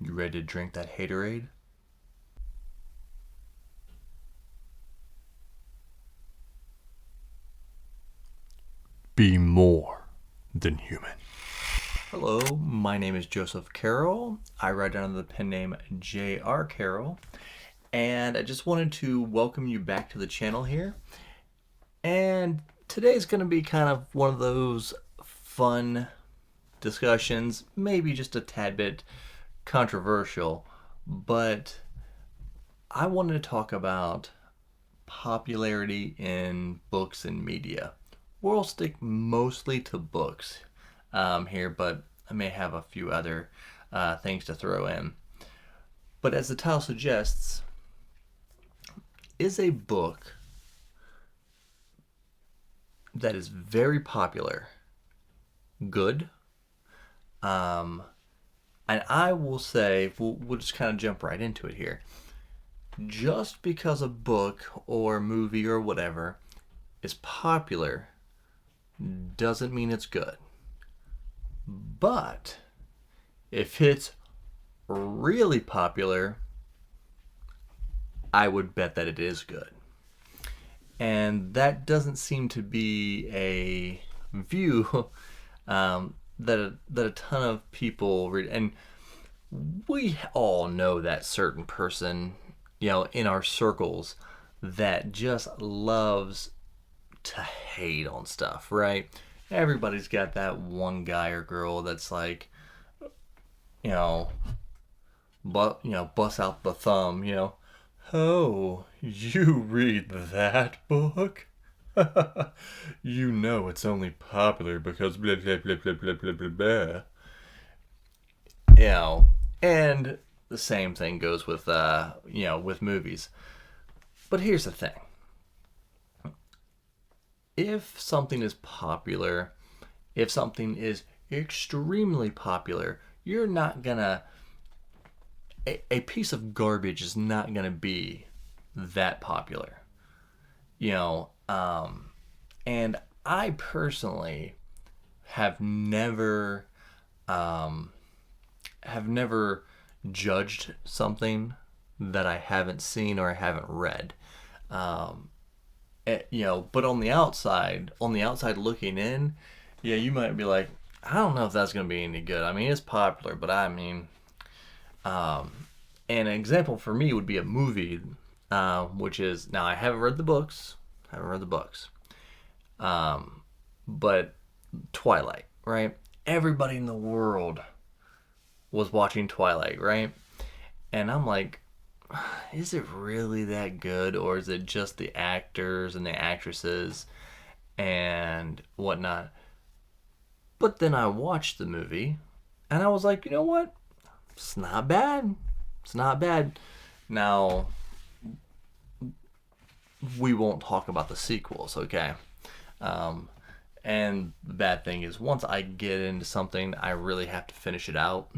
You ready to drink that haterade? Be more than human. Hello, my name is Joseph Carroll. I write under the pen name J.R. Carroll. And I just wanted to welcome you back to the channel here. And today's going to be kind of one of those fun discussions, maybe just a tad bit controversial, but I wanted to talk about popularity in books and media. We'll stick mostly to books here, but I may have a few other things to throw in. But as the title suggests, is a book that is very popular good? And I will say, we'll just kind of jump right into it here. Just because a book or movie or whatever is popular doesn't mean it's good. But if it's really popular, I would bet that it is good. And that doesn't seem to be a view that a ton of people read. And we all know that certain person, in our circles that just loves to hate on stuff, right? Everybody's got that one guy or girl that's like, bust out the thumb, Oh, you read that book? It's only popular because blah, blah, blah, blah, blah, blah, blah, blah. And the same thing goes with, with movies. But here's the thing. If something is popular, if something is extremely popular, you're not gonna... A piece of garbage is not gonna be that popular. And I personally have never judged something that I haven't seen or I haven't read. But on the outside looking in, you might be like, I don't know if that's going to be any good. I mean, it's popular, but an example for me would be a movie, which is, now I haven't read the books, but Twilight, right? Everybody in the world was watching Twilight, right? And I'm like, is it really that good, or is it just the actors and the actresses and whatnot? But then I watched the movie and I was like, you know what? It's not bad. Now, we won't talk about the sequels, okay? And the bad thing is, once I get into something, I really have to finish it out.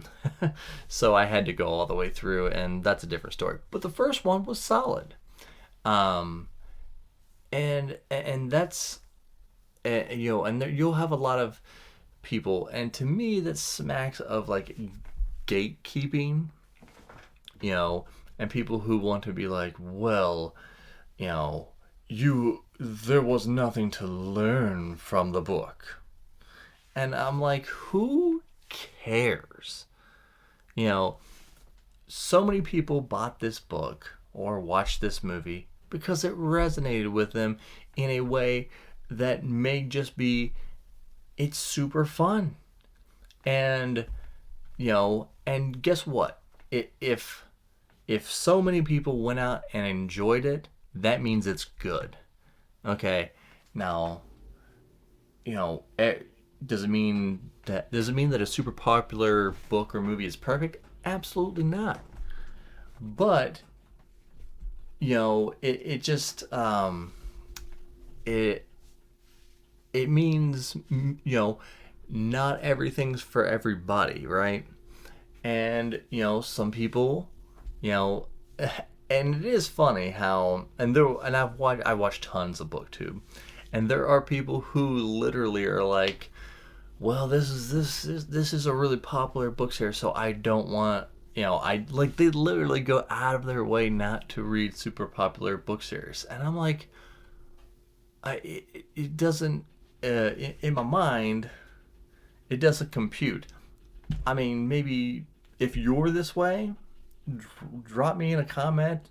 So I had to go all the way through, and that's a different story. But the first one was solid. And that's, and you'll have a lot of people, and to me, that smacks of like gatekeeping, and people who want to be like, well, there was nothing to learn from the book. And I'm like, who cares? So many people bought this book or watched this movie because it resonated with them in a way that may just be, it's super fun. And, and guess what? If so many people went out and enjoyed it, that means it's good. Okay, now, does it mean that a super popular book or movie is perfect? Absolutely not. But, it just, it means, not everything's for everybody, right? And, some people, and it is funny how, I watched tons of BookTube, and there are people who literally are like, well, this is a really popular book here, so I don't want I like they literally go out of their way not to read super popular book series, and I'm like, it doesn't in my mind, it doesn't compute. I mean, maybe if you're this way, drop me in a comment,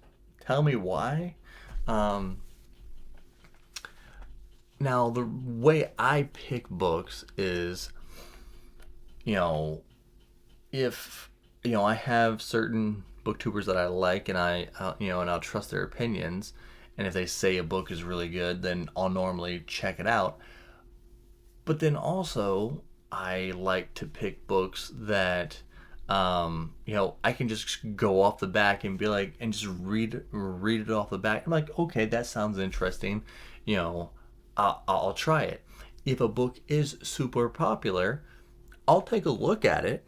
tell me why. Um, Now, the way I pick books is, you know, if I have certain booktubers that I like, and and I'll trust their opinions, and if they say a book is really good, then I'll normally check it out. But then also, I like to pick books that I can just go off the back and be like, and just read it off the back. I'm like, okay, that sounds interesting. You know, I'll try it. If a book is super popular, I'll take a look at it.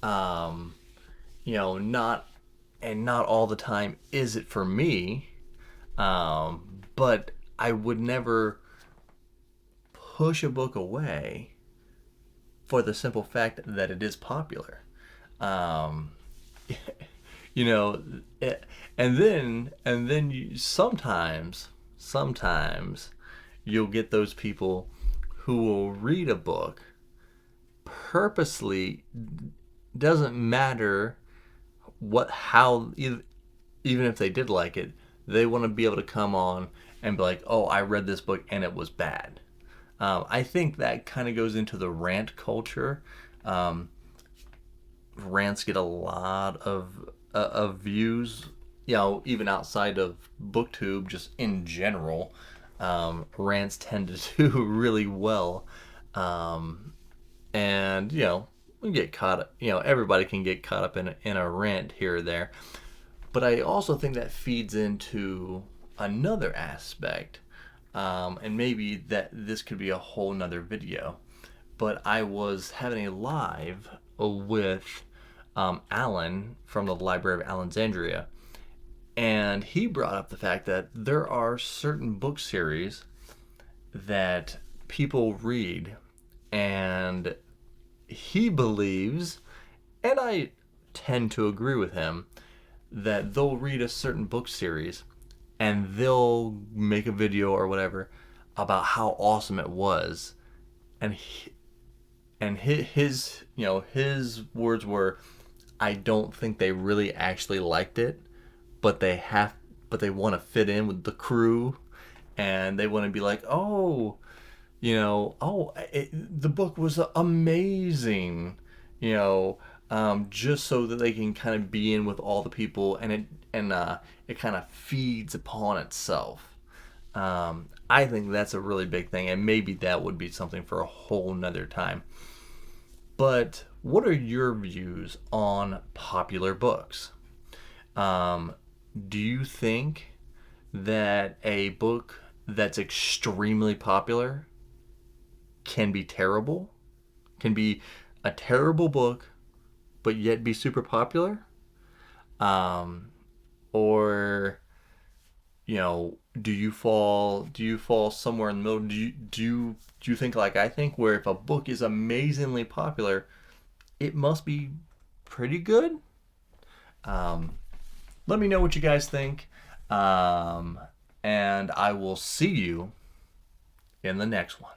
Um, not not all the time is it for me. But I would never push a book away for the simple fact that it is popular. Um, you know, and then sometimes you'll get those people who will read a book purposely, doesn't matter what how even if they did like it, they want to be able to come on and be like, oh, I read this book and it was bad. I think that kind of goes into the rant culture. Um, Rants get a lot of views, even outside of BookTube, just in general. Rants tend to do really well, um, and we get caught up. Everybody can get caught up in a rant here or there. But I also think that feeds into another aspect, and maybe that this could be a whole nother video. But I was having a live with Alan from the Library of Alexandria, and he brought up the fact that there are certain book series that people read, and he believes, and I tend to agree with him, that they'll read a certain book series and they'll make a video or whatever about how awesome it was, and his words were, I don't think they really actually liked it, but they want to fit in with the crew, and they want to be like, oh, the book was amazing, just so that they can kind of be in with all the people, and it kind of feeds upon itself. I think that's a really big thing, and maybe that would be something for a whole nother time. But what are your views on popular books? Um, do you think that a book that's extremely popular can be terrible? Can be a terrible book, but yet be super popular? Um, or do you fall somewhere in the middle? Do you think like I think, where if a book is amazingly popular, it must be pretty good? Um, Let me know what you guys think. And I will see you in the next one.